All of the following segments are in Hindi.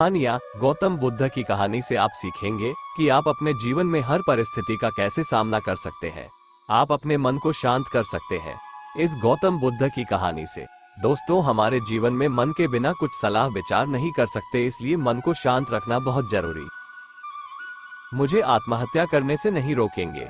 कहानियाँ गौतम बुद्ध की कहानी से आप सीखेंगे कि आप अपने जीवन में हर परिस्थिति का कैसे सामना कर सकते हैं। आप अपने मन को शांत कर सकते हैं इस गौतम बुद्ध की कहानी से। दोस्तों, हमारे जीवन में मन के बिना कुछ सलाह विचार नहीं कर सकते, इसलिए मन को शांत रखना बहुत जरूरी। मुझे आत्महत्या करने से नहीं रोकेंगे।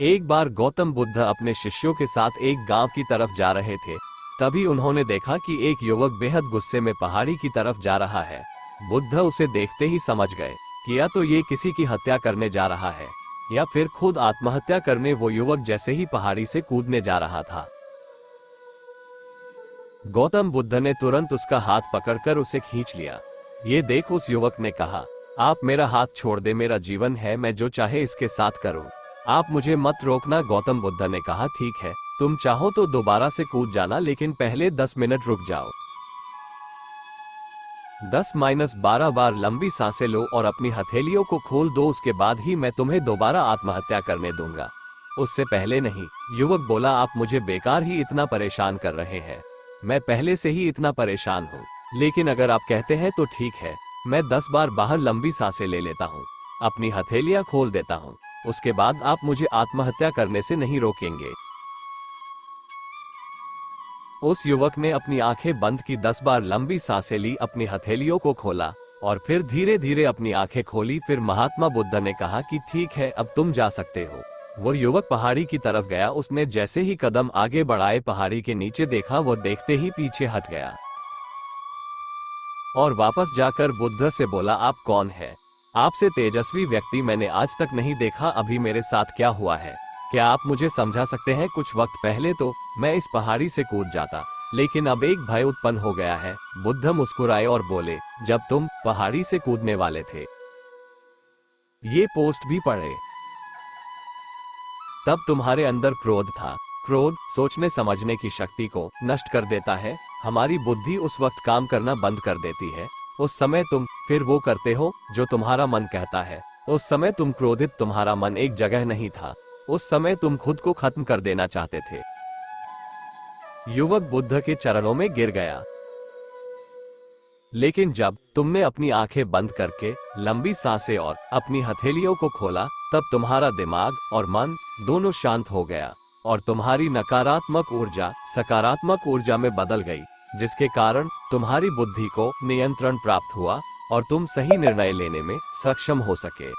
एक बार गौतम बुद्ध अपने शिष्यों के साथ एक गांव की तरफ जा रहे थे। तभी उन्होंने देखा कि एक युवक बेहद गुस्से में पहाड़ी की तरफ जा रहा है। बुद्ध उसे देखते ही समझ गए कि या तो ये किसी की हत्या करने जा रहा है या फिर खुद आत्महत्या करने। वो युवक जैसे ही पहाड़ी से कूदने जा रहा था, गौतम बुद्ध ने तुरंत उसका हाथ पकड़कर उसे खींच लिया। ये देख उस युवक ने कहा, आप मेरा हाथ छोड़ दे, मेरा जीवन है, मैं जो चाहे इसके साथ करूं। आप मुझे मत रोकना। गौतम बुद्ध ने कहा, ठीक है, तुम चाहो तो दोबारा से कूद जाना, लेकिन पहले 10 मिनट रुक जाओ। 10-12 बार लंबी सांसें लो और अपनी हथेलियों को खोल दो, उसके बाद ही मैं तुम्हें दोबारा आत्महत्या करने दूंगा, उससे पहले नहीं। युवक बोला, आप मुझे बेकार ही इतना परेशान कर रहे हैं, मैं पहले से ही इतना परेशान हूँ, लेकिन अगर आप कहते हैं तो ठीक है, मैं 10 बार बाहर लंबी सांसें ले लेता हूँ, अपनी हथेलियां खोल देता हूँ, उसके बाद आप मुझे आत्महत्या करने से नहीं रोकेंगे। उस युवक ने अपनी आंखें बंद की, 10 बार लंबी सांसें ली, अपनी हथेलियों को खोला और फिर धीरे धीरे अपनी आंखें खोली। फिर महात्मा बुद्ध ने कहा कि ठीक है, अब तुम जा सकते हो। वो युवक पहाड़ी की तरफ गया। उसने जैसे ही कदम आगे बढ़ाए, पहाड़ी के नीचे देखा, वो देखते ही पीछे हट गया और वापस जाकर बुद्ध से बोला, आप कौन है? आपसे तेजस्वी व्यक्ति मैंने आज तक नहीं देखा, अभी मेरे साथ क्या हुआ है, क्या आप मुझे समझा सकते हैं? कुछ वक्त पहले तो मैं इस पहाड़ी से कूद जाता, लेकिन अब एक भय उत्पन्न हो गया है। बुद्ध मुस्कुराए और बोले, जब तुम पहाड़ी से कूदने वाले थे, ये पोस्ट भी पढ़े, तब तुम्हारे अंदर क्रोध था। क्रोध सोचने समझने की शक्ति को नष्ट कर देता है। हमारी बुद्धि उस वक्त काम करना बंद कर देती है। उस समय तुम फिर वो करते हो जो तुम्हारा मन कहता है। उस समय तुम क्रोधित, तुम्हारा मन एक जगह नहीं था। उस समय तुम खुद को खत्म कर देना चाहते थे। युवक बुद्ध के चरणों में गिर गया, लेकिन जब तुमने अपनी आंखें बंद करके लंबी सांसें और अपनी हथेलियों को खोला, तब तुम्हारा दिमाग और मन दोनों शांत हो गया और तुम्हारी नकारात्मक ऊर्जा सकारात्मक ऊर्जा में बदल गई, जिसके कारण तुम्हारी बुद्धि को नियंत्रण प्राप्त हुआ और तुम सही निर्णय लेने में सक्षम हो सके।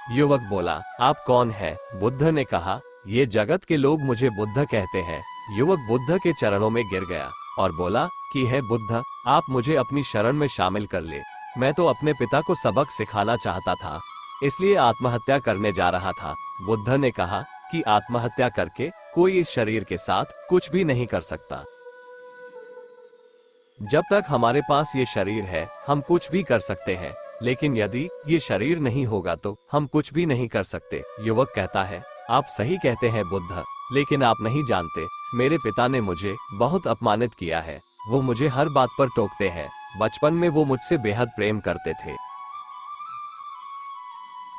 युवक बोला, आप कौन है? बुद्ध ने कहा, ये जगत के लोग मुझे बुद्ध कहते हैं। युवक बुद्ध के चरणों में गिर गया और बोला कि हे बुद्ध, आप मुझे अपनी शरण में शामिल कर ले। मैं तो अपने पिता को सबक सिखाना चाहता था, इसलिए आत्महत्या करने जा रहा था। बुद्ध ने कहा कि आत्महत्या करके कोई इस शरीर के साथ कुछ भी नहीं कर सकता। जब तक हमारे पास ये शरीर है, हम कुछ भी कर सकते हैं, लेकिन यदि ये शरीर नहीं होगा तो हम कुछ भी नहीं कर सकते। युवक कहता है, आप सही कहते हैं बुद्ध, लेकिन आप नहीं जानते, मेरे पिता ने मुझे बहुत अपमानित किया है। वो मुझे हर बात पर टोकते हैं। बचपन में वो मुझसे बेहद प्रेम करते थे।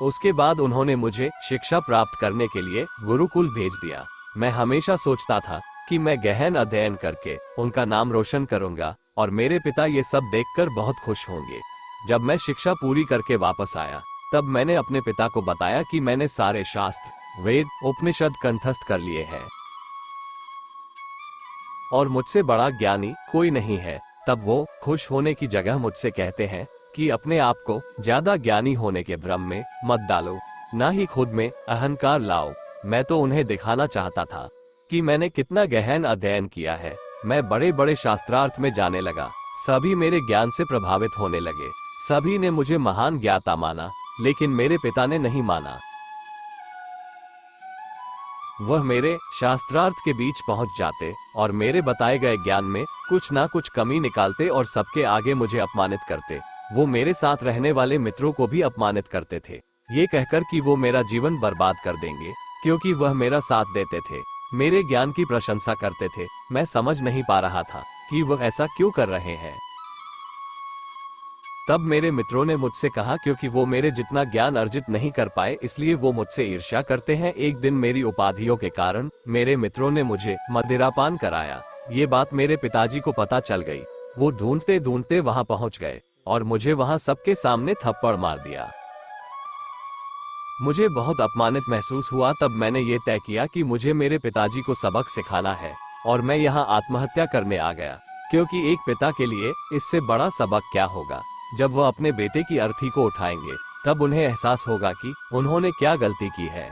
उसके बाद उन्होंने मुझे शिक्षा प्राप्त करने के लिए गुरुकुल भेज दिया। मैं हमेशा सोचता था कि मैं गहन अध्ययन करके उनका नाम रोशन करूंगा और मेरे पिता ये सब देखकर बहुत खुश होंगे। जब मैं शिक्षा पूरी करके वापस आया, तब मैंने अपने पिता को बताया कि मैंने सारे शास्त्र, वेद, उपनिषद कंठस्थ कर लिए हैं और मुझसे बड़ा ज्ञानी कोई नहीं है। तब वो खुश होने की जगह मुझसे कहते हैं कि अपने आप को ज्यादा ज्ञानी होने के भ्रम में मत डालो, ना ही खुद में अहंकार लाओ। मैं तो उन्हें दिखाना चाहता था कि मैंने कितना गहन अध्ययन किया है। मैं बड़े बड़े शास्त्रार्थ में जाने लगा। सभी मेरे ज्ञान से प्रभावित होने लगे। सभी ने मुझे महान ज्ञाता माना, लेकिन मेरे पिता ने नहीं माना। वह मेरे शास्त्रार्थ के बीच पहुंच जाते और मेरे बताए गए ज्ञान में कुछ ना कुछ कमी निकालते और सबके आगे मुझे अपमानित करते। वो मेरे साथ रहने वाले मित्रों को भी अपमानित करते थे, ये कहकर कि वो मेरा जीवन बर्बाद कर देंगे, क्योंकि वह मेरा साथ देते थे, मेरे ज्ञान की प्रशंसा करते थे। मैं समझ नहीं पा रहा था कि वह ऐसा क्यों कर रहे हैं। तब मेरे मित्रों ने मुझसे कहा, क्योंकि वो मेरे जितना ज्ञान अर्जित नहीं कर पाए, इसलिए वो मुझसे ईर्ष्या करते हैं। एक दिन मेरी उपाधियों के कारण मेरे मित्रों ने मुझे मदिरापान कराया। ये बात मेरे पिताजी को पता चल गई। वो ढूंढते ढूंढते वहां पहुंच गए और मुझे वहां सबके सामने थप्पड़ मार दिया। मुझे बहुत अपमानित महसूस हुआ। तब मैंने ये तय किया कि मुझे मेरे पिताजी को सबक सिखाना है और मैं यहाँ आत्महत्या करने आ गया, क्योंकि एक पिता के लिए इससे बड़ा सबक क्या होगा। जब वह अपने बेटे की अर्थी को उठाएंगे तब उन्हें एहसास होगा कि उन्होंने क्या गलती की है।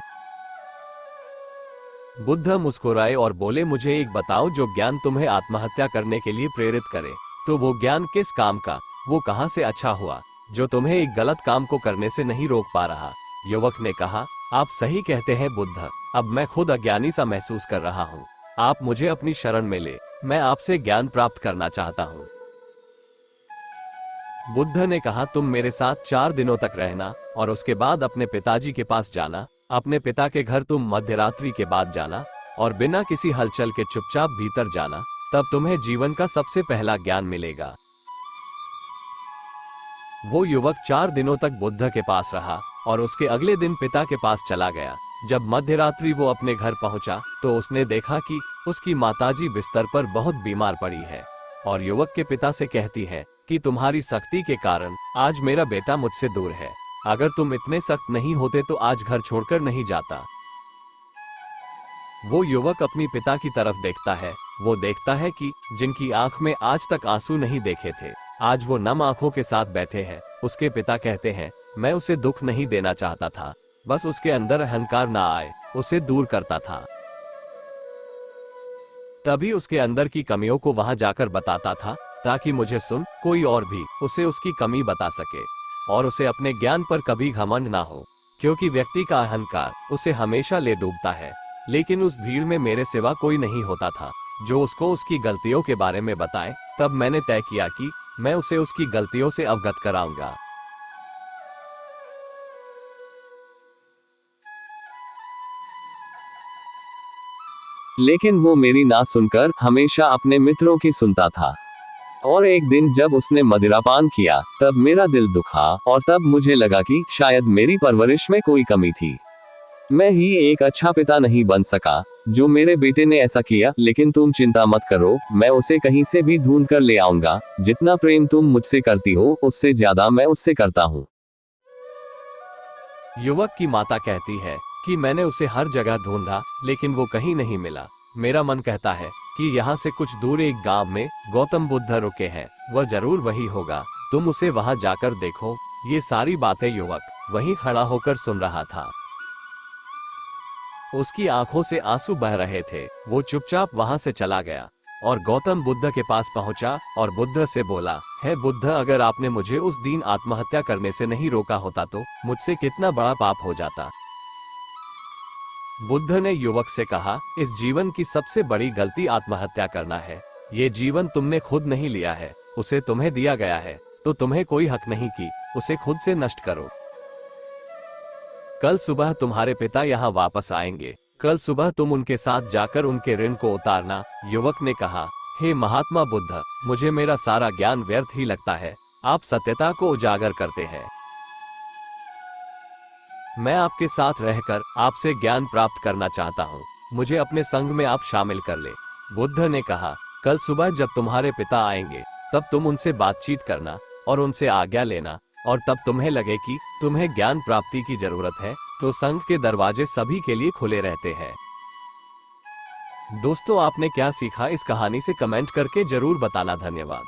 बुद्ध मुस्कुराए और बोले, मुझे एक बताओ जो ज्ञान तुम्हें आत्महत्या करने के लिए प्रेरित करे, तो वो ज्ञान किस काम का, वो कहां से अच्छा हुआ जो तुम्हें एक गलत काम को करने से नहीं रोक पा रहा। युवक ने कहा, आप सही कहते हैं बुद्ध, अब मैं खुद अज्ञानी सा महसूस कर रहा हूँ। आप मुझे अपनी शरण में ले, मैं आपसे ज्ञान प्राप्त करना चाहता हूँ। बुद्ध ने कहा, तुम मेरे साथ 4 दिनों तक रहना और उसके बाद अपने पिताजी के पास जाना। अपने पिता के घर तुम मध्यरात्रि के बाद जाना और बिना किसी हलचल के चुपचाप भीतर जाना, तब तुम्हें जीवन का सबसे पहला ज्ञान मिलेगा। वो युवक 4 दिनों तक बुद्ध के पास रहा और उसके अगले दिन पिता के पास चला गया। जब मध्यरात्रि वो अपने घर पहुंचा तो उसने देखा कि उसकी माताजी बिस्तर पर बहुत बीमार पड़ी है और युवक के पिता से कहती है कि तुम्हारी सख्ती के कारण आज मेरा बेटा मुझसे दूर है। अगर तुम इतने सख्त नहीं होते तो आज घर छोड़कर नहीं जाता। वो युवक अपनी पिता की तरफ देखता है। वो देखता है कि जिनकी आंख में आज तक आंसू नहीं देखे थे, आज वो नम आंखों के साथ बैठे हैं। उसके पिता कहते हैं, मैं उसे दुख नहीं देना चाहता था, बस उसके अंदर अहंकार ना आए उसे दूर करता था। तभी उसके अंदर की कमियों को वहां जाकर बताता था, ताकि मुझे सुन कोई और भी उसे उसकी कमी बता सके और उसे अपने ज्ञान पर कभी घमंड ना हो, क्योंकि व्यक्ति का अहंकार उसे हमेशा ले डूबता है। लेकिन उस भीड़ में मेरे सिवा कोई नहीं होता था जो उसको उसकी गलतियों के बारे में बताए। तब मैंने तय किया कि मैं उसे उसकी गलतियों से अवगत कराऊंगा। लेकिन वो मेरी ना सुनकर हमेशा अपने मित्रों की सुनता था। और एक दिन जब उसने मदिरापान किया तब मेरा दिल दुखा और तब मुझे लगा कि शायद मेरी परवरिश में कोई कमी थी। मैं ही एक अच्छा पिता नहीं बन सका जो मेरे बेटे ने ऐसा किया। लेकिन तुम चिंता मत करो, मैं उसे कहीं से भी ढूंढ कर ले आऊंगा। जितना प्रेम तुम मुझसे करती हो उससे ज्यादा मैं उससे करता हूँ। युवक की माता कहती है कि मैंने उसे हर जगह ढूंढा लेकिन वो कहीं नहीं मिला। मेरा मन कहता है कि यहाँ से कुछ दूर एक गांव में गौतम बुद्ध रुके हैं, वह जरूर वही होगा। तुम उसे वहां जाकर देखो। ये सारी बातें युवक वहीं खड़ा होकर सुन रहा था। उसकी आंखों से आंसू बह रहे थे। वो चुपचाप वहां से चला गया और गौतम बुद्ध के पास पहुंचा और बुद्ध से बोला, हे बुद्ध, अगर आपने मुझे उस दिन आत्महत्या करने से नहीं रोका होता तो मुझसे कितना बड़ा पाप हो जाता। बुद्ध ने युवक से कहा, इस जीवन की सबसे बड़ी गलती आत्महत्या करना है। ये जीवन तुमने खुद नहीं लिया है, उसे तुम्हें दिया गया है, तो तुम्हें कोई हक नहीं कि उसे खुद से नष्ट करो। कल सुबह तुम्हारे पिता यहाँ वापस आएंगे। कल सुबह तुम उनके साथ जाकर उनके ऋण को उतारना। युवक ने कहा, हे महात्मा बुद्ध, मुझे मेरा सारा ज्ञान व्यर्थ ही लगता है। आप सत्यता को उजागर करते हैं। मैं आपके साथ रहकर आपसे ज्ञान प्राप्त करना चाहता हूँ। मुझे अपने संग में आप शामिल कर ले। बुद्ध ने कहा, कल सुबह जब तुम्हारे पिता आएंगे तब तुम उनसे बातचीत करना और उनसे आज्ञा लेना, और तब तुम्हें लगे कि तुम्हें ज्ञान प्राप्ति की जरूरत है तो संघ के दरवाजे सभी के लिए खुले रहते हैं। दोस्तों, आपने क्या सीखा इस कहानी से कमेंट करके जरूर बताना। धन्यवाद।